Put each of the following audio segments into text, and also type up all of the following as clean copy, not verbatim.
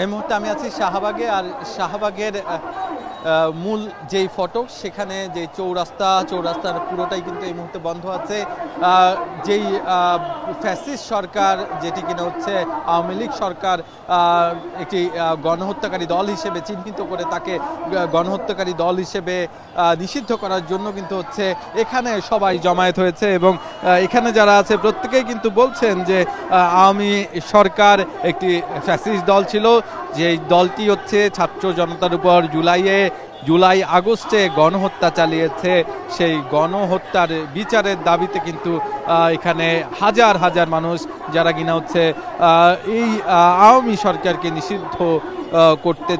এই মুহূর্তে আমি আছি শাহবাগে। আর শাহবাগের মূল যেই ফটক, সেখানে যে চৌরাস্তার পুরোটাই কিন্তু এই মুহূর্তে বন্ধ আছে। যেই ফ্যাসিস্ট সরকার, যেটি কিনা হচ্ছে আওয়ামী লীগ সরকার, একটি গণহত্যাকারী দল হিসেবে চিহ্নিত করে তাকে গণহত্যাকারী দল হিসেবে নিষিদ্ধ করার জন্য কিন্তু হচ্ছে এখানে সবাই জমায়েত হয়েছে। এবং এখানে যারা আছে প্রত্যেকেই কিন্তু বলছেন যে আওয়ামী সরকার একটি ফ্যাসিস্ট দল ছিল, যে দলটি হচ্ছে ছাত্র জনতার উপর জুলাই আগস্টে গণহত্যা চালিয়েছে। সেই গণহত্যার বিচারের দাবিতে কিন্তু এখানে হাজার হাজার মানুষ, যারা কিনা হচ্ছে এই আওয়ামী সরকারকে নিষিদ্ধ করতে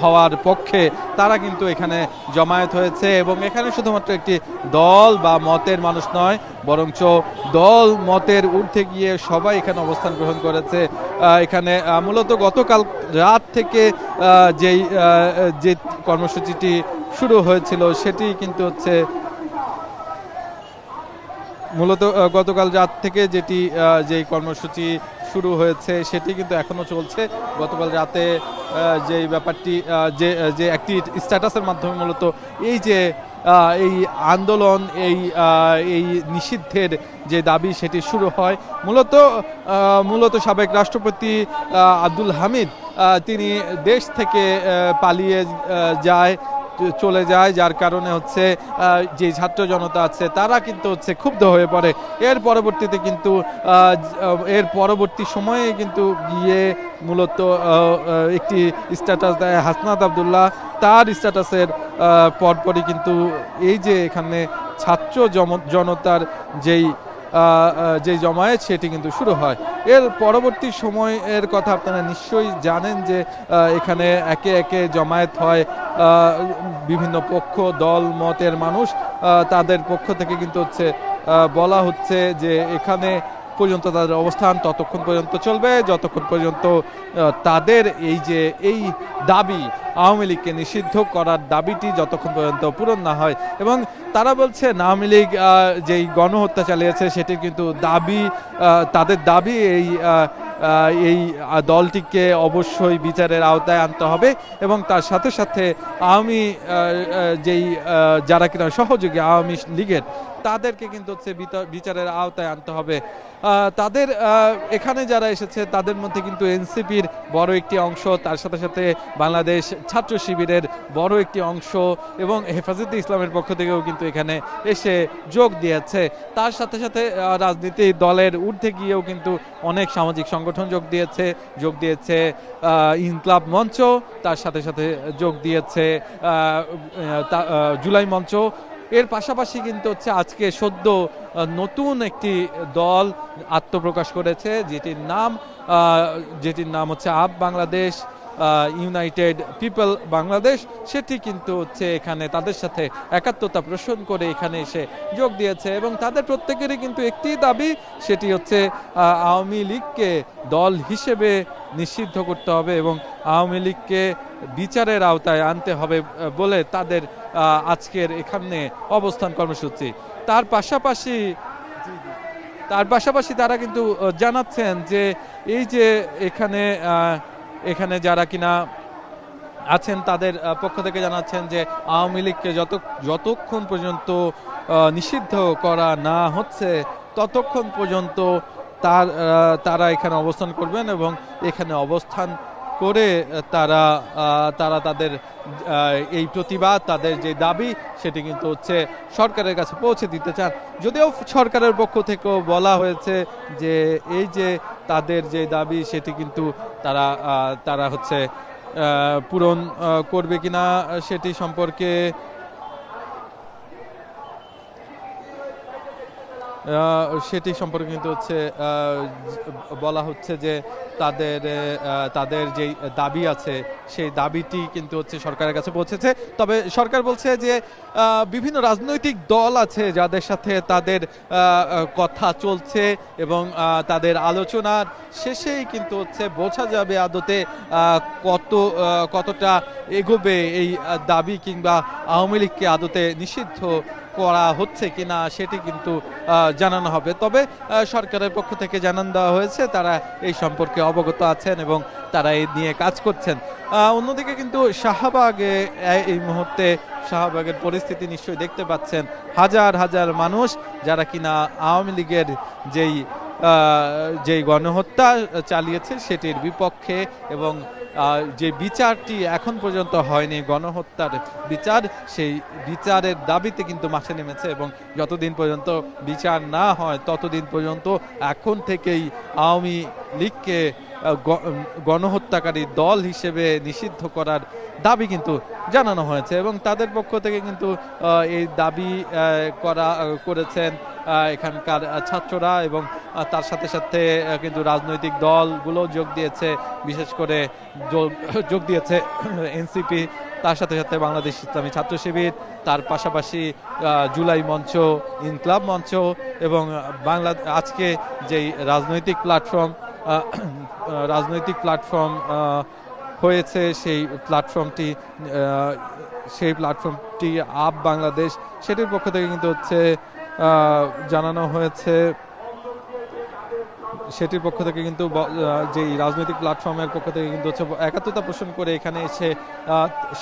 হওয়ার পক্ষে, তারা কিন্তু এখানে জমায়েত হয়েছে। এবং এখানে শুধুমাত্র একটি দল বা মতের মানুষ নয়, বরঞ্চ দল মতের ঊর্ধ্বে গিয়ে সবাই এখানে অবস্থান গ্রহণ করেছে। এখানে মূলত গতকাল রাত থেকে যে কর্মসূচিটি শুরু হয়েছিল, সেটি কিন্তু হচ্ছে মূলত গতকাল রাত থেকে যেই কর্মসূচি শুরু হয়েছে সেটি কিন্তু এখনো চলছে। গতকাল রাতে যে ব্যাপারটি যে একটি স্ট্যাটাসের মাধ্যমে মূলত এই আন্দোলন, এই নিষিদ্ধের যে দাবি সেটি শুরু হয়। মূলত সাবেক রাষ্ট্রপতি আব্দুল হামিদ তিনি দেশ থেকে পালিয়ে চলে যায়, যার কারণে হচ্ছে যে ছাত্র জনতা আছে তারা কিন্তু হচ্ছে ক্ষুব্ধ হয়ে পড়ে। এর পরবর্তী সময়ে কিন্তু গিয়ে মূলত একটি স্ট্যাটাস দেয় হাসনাত আবদুল্লাহ। তার স্ট্যাটাসের পরপরই কিন্তু এই যে এখানে ছাত্র জনতার যেই জমায়েত, সেটি কিন্তু শুরু হয়। এর পরবর্তী সময়ের কথা আপনারা নিশ্চয়ই জানেন যে এখানে একে একে জমায়েত হয় বিভিন্ন পক্ষ, দল মতের মানুষ। তাদের পক্ষ থেকে কিন্তু হচ্ছে বলা হচ্ছে যে এখানে পর্যন্ত তাদের অবস্থান ততক্ষণ পর্যন্ত চলবে, যতক্ষণ পর্যন্ত তাদের এই দাবি, আওয়ামী লীগকে নিষিদ্ধ করার দাবিটি যতক্ষণ পর্যন্ত পূরণ না হয়। এবং তারা বলছে আওয়ামী লীগ যেই গণহত্যা চালিয়েছে সেটির কিন্তু তাদের দাবি এই দলটিকে অবশ্যই বিচারের আওতায় আনতে হবে। এবং তার সাথে সাথে যারা কিনা সহযোগী আওয়ামী লীগের, তাদেরকে কিন্তু হচ্ছে বিচারের আওতায় আনতে হবে। তাদের এখানে যারা এসেছে তাদের মধ্যে কিন্তু এনসিপির বড় একটি অংশ, তার সাথে সাথে বাংলাদেশ ছাত্র শিবিরের বড় একটি অংশ এবং হেফাজতে ইসলামের পক্ষ থেকেও কিন্তু এখানে এসে যোগ দিয়েছে। তার সাথে সাথে রাজনীতি দলের ঊর্ধ্বে গিয়েও কিন্তু অনেক সামাজিক সংগঠন যোগ দিয়েছে ইনকলাব মঞ্চ, তার সাথে সাথে যোগ দিয়েছে জুলাই মঞ্চ। এর পাশাপাশি কিন্তু হচ্ছে আজকে সদ্য নতুন একটি দল আত্মপ্রকাশ করেছে, যেটির নাম হচ্ছে up Bangladesh, United people Bangladesh. সেটি কিন্তু হচ্ছে এখানে তাদের সাথে একাত্মতা পোষণ করে এখানে এসে যোগ দিয়েছে। এবং তাদের প্রত্যেকেরই কিন্তু একটি দাবি, সেটি হচ্ছে আওয়ামী লীগকে দল হিসেবে নিষিদ্ধ করতে হবে এবং আওয়ামী লীগকে বিচারের আওতায় আনতে হবে বলে তাদের আজকের এখানে অবস্থান কর্মসূচি। তার পাশাপাশি তারা কিন্তু জানাচ্ছেন যে এই যে এখানে যারা কিনা আছেন তাদের পক্ষ থেকে জানাচ্ছেন যে আওয়ামী লীগকে যতক্ষণ পর্যন্ত নিষিদ্ধ করা না হচ্ছে ততক্ষণ পর্যন্ত তারা এখানে অবস্থান করবেন এবং এখানে অবস্থান করে তারা তাদের এই প্রতিবাদ, তাদের যে দাবি, সেটি কিন্তু হচ্ছে সরকারের কাছে পৌঁছে দিতে চান। যদিও সরকারের পক্ষ থেকেও বলা হয়েছে যে এই যে তাদের যে দাবি সেটি কিন্তু তারা হচ্ছে পূরণ করবে কিনা সেটি সম্পর্কে কিন্তু হচ্ছে বলা হচ্ছে যে তাদের যে দাবি আছে সেই দাবিটি কিন্তু হচ্ছে সরকারের কাছে পৌঁছেছে। তবে সরকার বলছে যে বিভিন্ন রাজনৈতিক দল আছে যাদের সাথে তাদের কথা চলছে এবং তাদের আলোচনার শেষেই কিন্তু হচ্ছে বোঝা যাবে আদতে কতটা এগোবে এই দাবি, কিংবা আওয়ামী লীগকে আদতে নিষিদ্ধ করা হচ্ছে কিনা সেটি কিন্তু জানানো হবে। তবে সরকারের পক্ষ থেকে জানান দেওয়া হয়েছে তারা এই সম্পর্কে অবগত আছেন এবং তারা এই নিয়ে কাজ করছেন। অন্যদিকে কিন্তু শাহবাগে এই মুহূর্তে শাহবাগের পরিস্থিতি নিশ্চয়ই দেখতে পাচ্ছেন, হাজার হাজার মানুষ যারা কিনা আওয়ামী লীগের যেই গণহত্যা চালিয়েছে সেটির বিপক্ষে এবং যে বিচারটি এখন পর্যন্ত হয়নি, গণহত্যার বিচার, সেই বিচারের দাবিতে কিন্তু মাঠে নেমেছে এবং যতদিন পর্যন্ত বিচার না হয় ততদিন পর্যন্ত এখন থেকেই আওয়ামী লীগকে গণহত্যাকারী দল হিসেবে নিষিদ্ধ করার দাবি কিন্তু জানানো হয়েছে এবং তাদের পক্ষ থেকে কিন্তু এই দাবি করেছেন এখানকার ছাত্ররা এবং তার সাথে সাথে কিন্তু রাজনৈতিক দলগুলো যোগ দিয়েছে, বিশেষ করে যোগ দিয়েছে এনসিপি, তার সাথে সাথে বাংলাদেশ ইসলামী ছাত্র শিবির, তার পাশাপাশি জুলাই মঞ্চ, ইনকলাব মঞ্চ এবং আজকে যেই রাজনৈতিক প্ল্যাটফর্ম হয়েছে সেই প্ল্যাটফর্মটি আপ বাংলাদেশ, সেটির পক্ষ থেকে কিন্তু জানানো হয়েছে, সেটির পক্ষ থেকে কিন্তু যেই রাজনৈতিক প্ল্যাটফর্মের পক্ষ থেকে কিন্তু একাত্মতা পোষণ করে এখানে এসে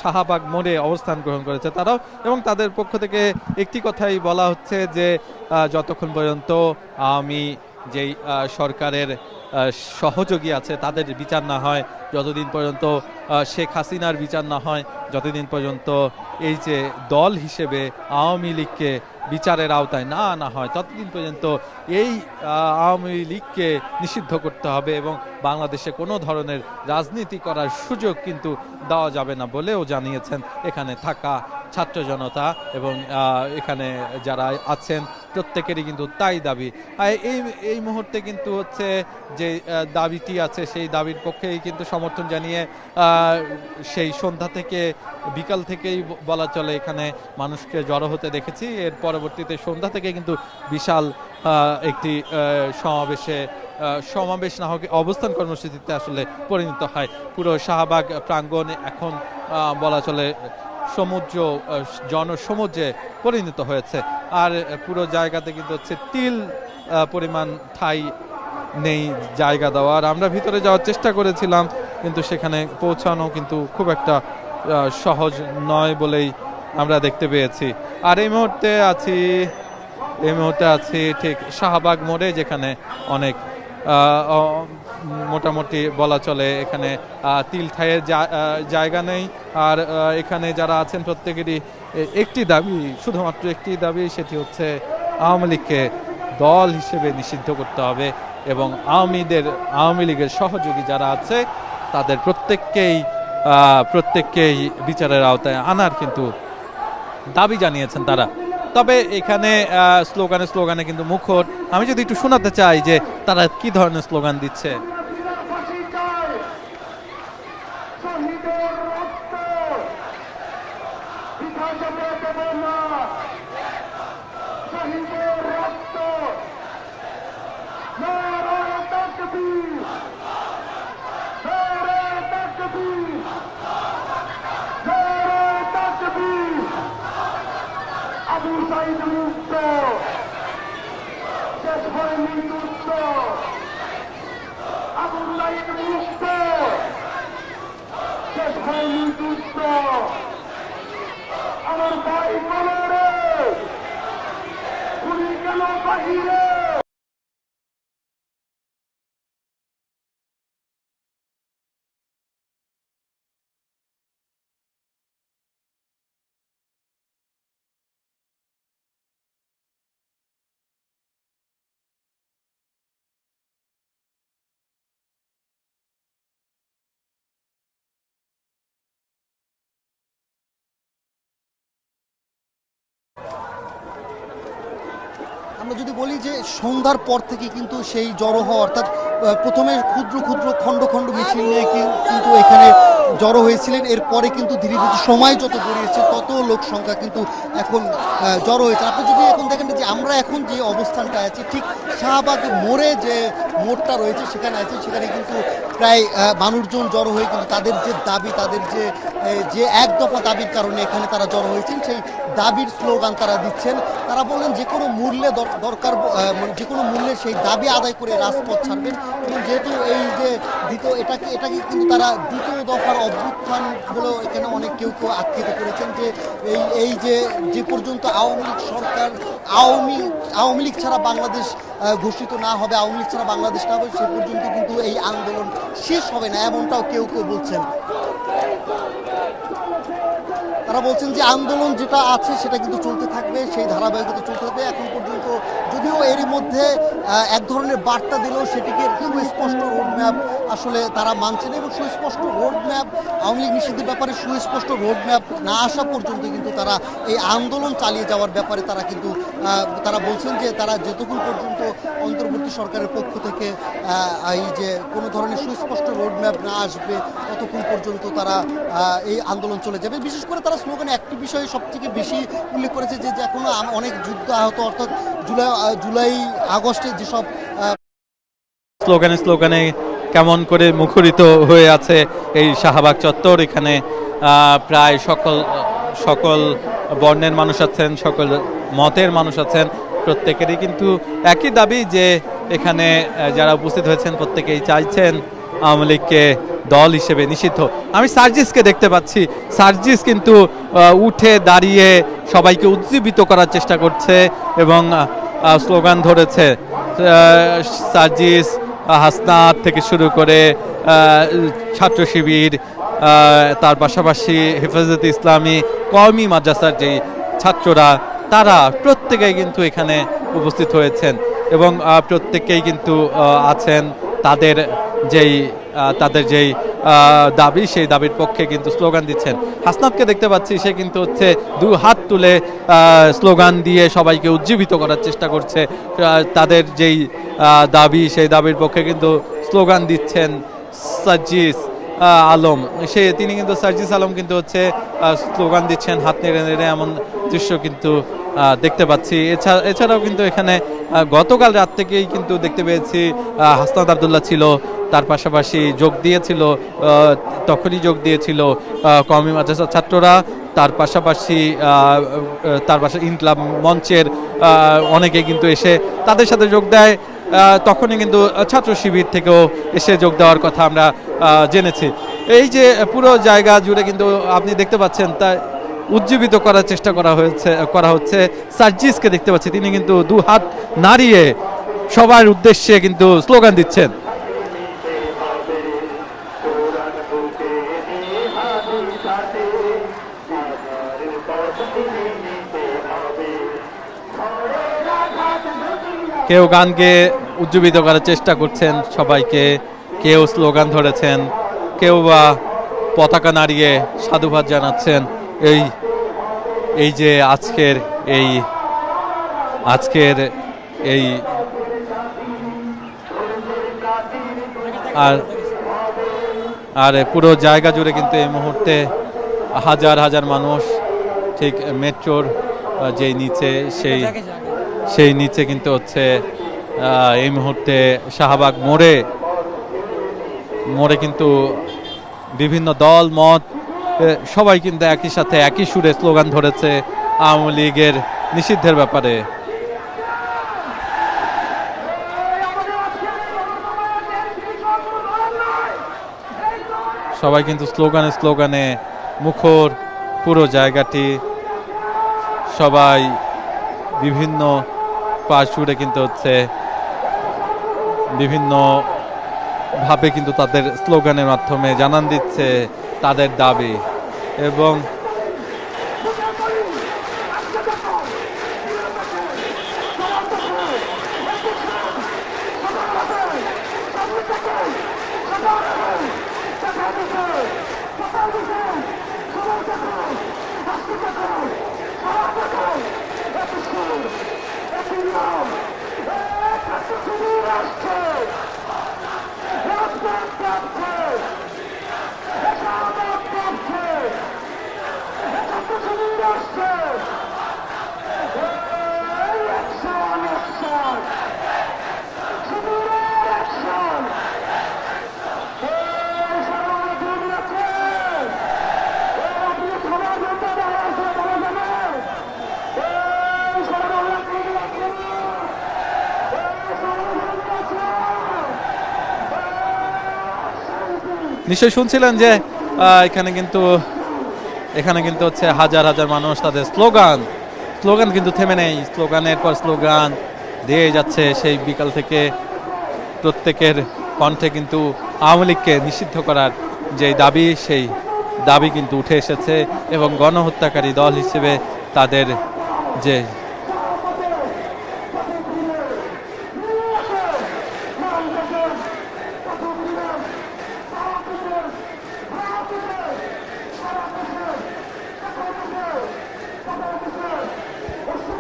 শাহবাগ মোড়ে অবস্থান গ্রহণ করেছে তারাও, এবং তাদের পক্ষ থেকে একটি কথাই বলা হচ্ছে যে যতক্ষণ পর্যন্ত যেই সরকারের সহযোগী আছে তাদের বিচার না হয়, যতদিন পর্যন্ত শেখ হাসিনার বিচার না হয়, যতদিন পর্যন্ত এই যে দল হিসেবে আওয়ামী লীগকে বিচারের আওতায় না আনা হয়, ততদিন পর্যন্ত এই আওয়ামী লীগকে নিষিদ্ধ করতে হবে এবং বাংলাদেশে কোনো ধরনের রাজনীতি করার সুযোগ কিন্তু দেওয়া যাবে না বলেও জানিয়েছেন এখানে থাকা ছাত্র জনতা এবং এখানে যারা আছেন প্রত্যেকেরই কিন্তু তাই দাবি। এই মুহূর্তে কিন্তু যে দাবিটি আছে সেই দাবির পক্ষেই কিন্তু সমর্থন জানিয়ে সেই সন্ধ্যা থেকে বিকাল থেকেই বলা চলে এখানে মানুষকে জড়ো হতে দেখেছি। এর পরবর্তীতে সন্ধ্যা থেকে কিন্তু বিশাল একটি সমাবেশ না হোক অবস্থান কর্মসূচিতে আসলে পরিণত হয়। পুরো শাহবাগ প্রাঙ্গণ এখন বলা চলে জনসমুদ্রে পরিণত হয়েছে, আর পুরো জায়গাতে কিন্তু তিল পরিমাণ ঠাই নেই জায়গা দেওয়ার। আমরা ভিতরে যাওয়ার চেষ্টা করেছিলাম কিন্তু সেখানে পৌঁছানো কিন্তু খুব একটা সহজ নয় বলেই আমরা দেখতে পেয়েছি। আর এই মুহূর্তে আছি ঠিক শাহবাগ মোড়ে, যেখানে অনেক মোটামুটি বলা চলে এখানে তিল ঠাইয়ের জায়গা নেই। আর এখানে যারা আছেন প্রত্যেকেরই একটি দাবি, শুধুমাত্র একটি দাবি, সেটি হচ্ছে আওয়ামী লীগকে দল হিসেবে নিষিদ্ধ করতে হবে এবং আওয়ামী লীগের সহযোগী যারা আছে তাদের প্রত্যেককেই বিচারের আওতায় আনার কিন্তু দাবি জানিয়েছেন তারা। তবে এখানে স্লোগানে কিন্তু মুখর। আমি যদি একটু শোনাতে চাই যে তারা কি ধরনের স্লোগান দিচ্ছে। আমার ভাই বোনেরা, গুলি কেন বাহিরে? আমরা যদি বলি যে সন্ধ্যার পর থেকে কিন্তু সেই জড়ো হওয়া, অর্থাৎ প্রথমে ক্ষুদ্র ক্ষুদ্র খণ্ড খণ্ড মিছিল নিয়ে কিন্তু এখানে জড়ো হয়েছিলেন, এরপরে কিন্তু ধীরে ধীরে সময় যত গড়িয়েছে তত লোক সংখ্যা কিন্তু এখন জড়ো হয়েছে। আপনি যদি এখন দেখেন যে আমরা এখন যে অবস্থানটা আছি ঠিক শাহবাগ মোড়ে যে মোড়টা রয়েছে সেখানে আছে, সেখানে কিন্তু প্রায় মানুষজন জড়ো হয়ে কিন্তু তাদের যে দাবি, তাদের যে এক দফা দাবির কারণে এখানে তারা জড়ো হয়েছেন, সেই দাবির স্লোগান তারা দিচ্ছেন। তারা বললেন যে কোনো মূল্যে দরকার, মানে যে কোনো মূল্যে সেই দাবি আদায় করে রাজপথ ছাড়বেন। এবং যেহেতু এই যে এটাকে কিন্তু তারা দ্বিতীয় দফার অভ্যুত্থান বলেও এখানে অনেক কেউ আখ্যায়িত করেছেন, যে এই যে পর্যন্ত আওয়ামী লীগ সরকার, আওয়ামী লীগ ছাড়া বাংলাদেশ ঘোষিত না হবে, আওয়ামী লীগ ছাড়া বাংলাদেশ না হবে, সে পর্যন্ত কিন্তু এই আন্দোলন শেষ হবে না, এমনটাও কেউ বলছেন। তারা বলছেন যে আন্দোলন যেটা আছে সেটা কিন্তু চলতে থাকবে, সেই ধারাবাহিকতা চলতে থাকবে। এখন পর্যন্ত যদিও এরই মধ্যে এক ধরনের বার্তা দিলেও সেটিকে সুস্পষ্ট রোডম্যাপ আসলে তারা মানছেন, এবং সুস্পষ্ট রোডম্যাপ, আওয়ামী লীগ নিষিদ্ধের ব্যাপারে সুস্পষ্ট রোডম্যাপ না আসা পর্যন্ত কিন্তু তারা এই আন্দোলন চালিয়ে যাওয়ার ব্যাপারে তারা বলছেন যে তারা যতক্ষণ পর্যন্ত অন্তর্বর্তী সরকারের পক্ষ থেকে এই যে কোনো ধরনের সুস্পষ্ট রোডম্যাপ না আসবে ততক্ষণ পর্যন্ত তারা এই আন্দোলন চলে যাবে। বিশেষ করে তারা স্লোগানে একটি বিষয়ে সবথেকে বেশি উল্লেখ করেছে যে এখনো অনেক যুদ্ধ আহত, অর্থাৎ জুলাই আগস্টে যেসব স্লোগানে কেমন করে মুখরিত হয়ে আছে এই শাহবাগ চত্বর। এখানে প্রায় সকল বর্ণের মানুষ আছেন, সকল মতের মানুষ আছেন, প্রত্যেকেরই কিন্তু একই দাবি যে এখানে যারা উপস্থিত হয়েছেন প্রত্যেকেই চাইছেন আওয়ামী লীগকে দল হিসেবে নিষিদ্ধ। আমি সার্জিসকে দেখতে পাচ্ছি, সার্জিস কিন্তু উঠে দাঁড়িয়ে সবাইকে উজ্জীবিত করার চেষ্টা করছে এবং স্লোগান ধরেছে। সার্জিস, হাসনাত থেকে শুরু করে ছাত্র শিবির, তার পাশাপাশি হেফাজতে ইসলামী, কওমি মাদ্রাসার যেই ছাত্ররা, তারা প্রত্যেকেই কিন্তু এখানে উপস্থিত হয়েছেন এবং প্রত্যেকেই কিন্তু আছেন তাদের যেই দাবি, সেই দাবির পক্ষে কিন্তু স্লোগান দিচ্ছেন। হাসনাতকে দেখতে পাচ্ছি, সে কিন্তু হচ্ছে দু হাত তুলে স্লোগান দিয়ে সবাইকে উজ্জীবিত করার চেষ্টা করছে। তাদের যেই দাবি, সেই দাবির পক্ষে কিন্তু স্লোগান দিচ্ছেন সার্জিস আলম। তিনি কিন্তু সার্জিস আলম কিন্তু হচ্ছে স্লোগান দিচ্ছেন হাত নেড়ে নেড়ে, এমন দৃশ্য কিন্তু দেখতে পাচ্ছি। এছাড়াও কিন্তু এখানে গতকাল রাত থেকেই কিন্তু দেখতে পেয়েছি হাসনাত আব্দুল্লাহ ছিল, তার পাশাপাশি তখনই যোগ দিয়েছিল কওমি মাদ্রাসার ছাত্ররা, তার পাশাপাশি ইনকলাব মঞ্চের অনেকে কিন্তু এসে তাদের সাথে যোগ দেয়। তখনই কিন্তু ছাত্র শিবির থেকেও এসে যোগ দেওয়ার কথা আমরা জেনেছি। এই যে পুরো জায়গা জুড়ে কিন্তু আপনি দেখতে পাচ্ছেন তা উজ্জীবিত করার চেষ্টা করা হচ্ছে। সার্জিসকে দেখতে পাচ্ছি, তিনি কিন্তু দু হাত নাড়িয়ে সবার উদ্দেশ্যে কিন্তু স্লোগান দিচ্ছেন। কেউ গান গেয়ে উজ্জীবিত করার চেষ্টা করছেন সবাইকে, কেউ স্লোগান ধরেছেন, কেউ বা পতাকা নাড়িয়ে সাধুবাদ জানাচ্ছেন এই যে আজকের এই আর পুরো জায়গা জুড়ে কিন্তু এই মুহূর্তে হাজার হাজার মানুষ, ঠিক মেট্রোর যেই নিচে সেই নিচে কিন্তু হচ্ছে এই মুহূর্তে শাহবাগ মোড়ে কিন্তু বিভিন্ন দল মত সবাই কিন্তু একই সাথে একই সুরে স্লোগান ধরেছে আওয়ামী লীগের নিষিদ্ধের ব্যাপারে। সবাই কিন্তু স্লোগানে মুখর পুরো জায়গাটি, সবাই বিভিন্ন পাশ জুড়ে কিন্তু হচ্ছে বিভিন্ন ভাবে কিন্তু তাদের স্লোগানের মাধ্যমে জানান দিচ্ছে তাদের দাবি। এবং নিশ্চয়ই শুনছিলেন যে এখানে কিন্তু হচ্ছে হাজার হাজার মানুষ তাদের স্লোগান কিন্তু থেমে নেই, স্লোগানের পর স্লোগান দিয়ে যাচ্ছে। সেই বিকাল থেকে প্রত্যেকের কণ্ঠে কিন্তু আওয়ামী লীগকে নিষিদ্ধ করার যে দাবি, সেই দাবি কিন্তু উঠে এসেছে এবং গণহত্যাকারী দল হিসেবে তাদের যে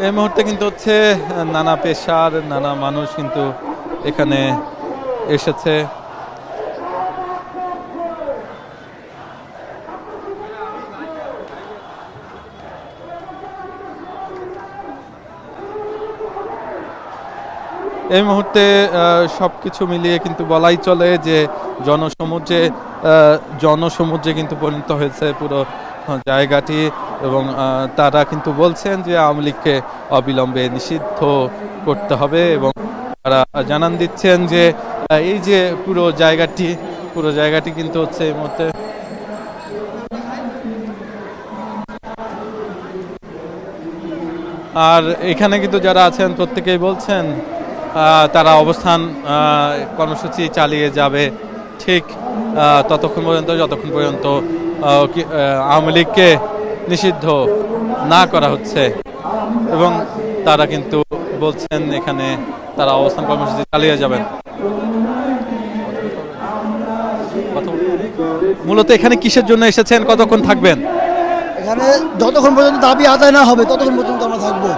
এই মুহূর্তে কিন্তু হচ্ছে নানা পেশার নানা মানুষ কিন্তু এখানে এসেছে। এই মুহূর্তে সবকিছু মিলিয়ে কিন্তু বলাই চলে যে জনসমুদ্রে কিন্তু পরিণত হয়েছে পুরো জায়গাটি এবং তারা কিন্তু বলছেন যে আওয়ামী লীগকে অবিলম্বে নিষিদ্ধ করতে হবে এবং তারা জানান দিচ্ছেন যে এই যে পুরো জায়গাটি কিন্তু হচ্ছে এই মুহূর্তে আর এখানে কিন্তু যারা আছেন প্রত্যেকেই বলছেন তারা অবস্থান কর্মসূচি চালিয়ে যাবে ঠিক ততক্ষণ পর্যন্ত যতক্ষণ পর্যন্ত আওয়ামী লীগকে নিষিদ্ধ না করা হচ্ছে এবং তারা কিন্তু বলছেন এখানে তারা অবস্থান কর্মসূচি চালিয়ে যাবেন। মূলত এখানে কিসের জন্য এসেছেন, কতক্ষণ থাকবেন? এখানে যতক্ষণ পর্যন্ত দাবি আদায় না হবে ততক্ষণ পর্যন্ত আমরা থাকবো।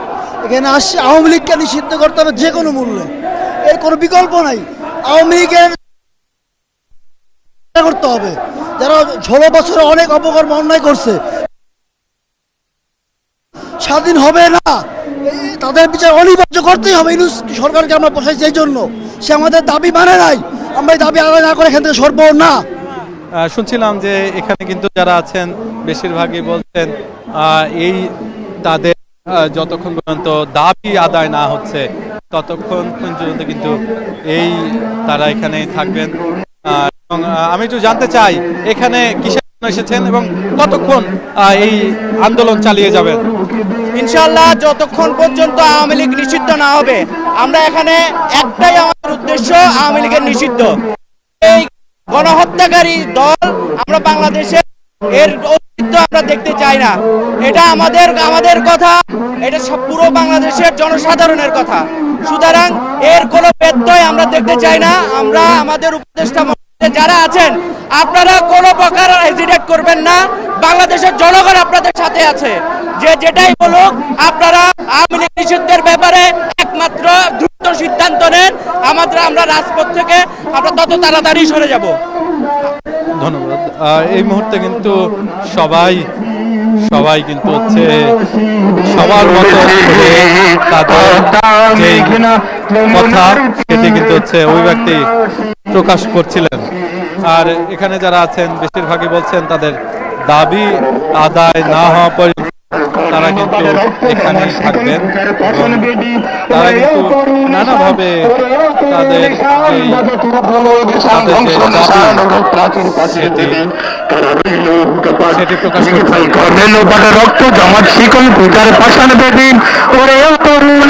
এখানে আসছে আওয়ামী লীগকে নিষিদ্ধ করতে হবে যে কোনো মূল্যে, এর কোনো বিকল্প নাই। আওয়ামী লীগের করতে হবে, যারা 16 বছরে অনেক অপকর্ম অন্যায় করছে, স্বাধীন হবে না, তাদের বিচার অনিবার্য করতেই হবে। ইউনূস সরকারকে আমরা বসাইছি এই জন্য, সে আমাদের দাবি মানে নাই, আমরা এই দাবি আদায় না করে এখান থেকে সরবো না। শুনছিলাম যে এখানে কিন্তু যারা আছেন বেশিরভাগই বলছেন এই তাদের যতক্ষণ পর্যন্ত দাবি আদায় না হচ্ছে ততক্ষণ পর্যন্ত কিন্তু তারা এখানেই থাকবেন। এবং আমি একটু জানতে চাই এখানে কিসের জন্য এসেছেন এবং কতক্ষণ এই আন্দোলন চালিয়ে যাবেন? ইনশাআল্লাহ যতক্ষণ পর্যন্ত আওয়ামী লীগ নিষিদ্ধ না হবে, আমরা এখানে একটাই আমাদের উদ্দেশ্য, আওয়ামী লীগের নিষিদ্ধ। এই গণহত্যাকারী দল আমরা বাংলাদেশে এর অস্তিত্ব আমরা দেখতে চাই না। এটা আমাদের কথা, এটা পুরো বাংলাদেশের জনসাধারণের কথা। সুতরাং এর কোনো ব্যত্যয় আমরা দেখতে চাই না। আমরা আমাদের উপদেষ্টা যারা আছেন, আপনারা কোনো প্রকার হেজিটেট করবেন না। বাংলাদেশের জনগণ আপনাদের সাথে আছে, যেটাই বলুক আপনারা আওয়ামী লীগ নিষিদ্ধের ব্যাপারে একমাত্র দ্রুত সিদ্ধান্ত নেন। আমরা রাজপথ থেকে আমরা তত তাড়াতাড়ি সরে যাব। ধন্যবাদ। এই মুহূর্তে কিন্তু সবাই কিন্তু হচ্ছে সবার মতো তাদের যে কথা সেটি কিন্তু হচ্ছে অভিব্যক্তি প্রকাশ করছিলেন। আর এখানে যারা আছেন বেশিরভাগই বলছেন তাদের দাবি আদায় না হওয়া পর্যন্ত তারা কিন্তু এখানেই থাকবেন। তারা কিন্তু নানাভাবে তাদের সেটি প্রকাশ রক্ত জমাট শিকল পূজার পাষাণ বেদিন ওরেও তরুণ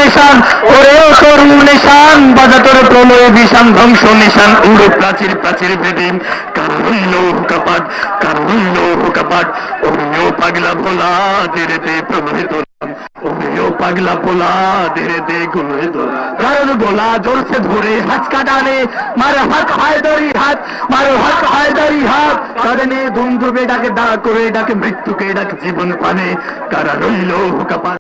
নিশান বাজা তোর প্রলয় বিশান ধ্বংস নিশান উড়ো প্রাচীর বেদিন কার হইল হুকাপাট ওরেও পাগলা ভোলা ধীরে দে প্রবাহিত ওরেও পাগলা ভোলা ধীরে দে গুলোহিত কারণ গোলা জোরসে ধরে হাঁচকা ডালে মারো হাত হায়দারি হাত কারণে ধুমধুমে ডাকে দা করে ডাকে মৃত্যুকে ডাকে জীবন পানে কারা রইল হুকাপাট।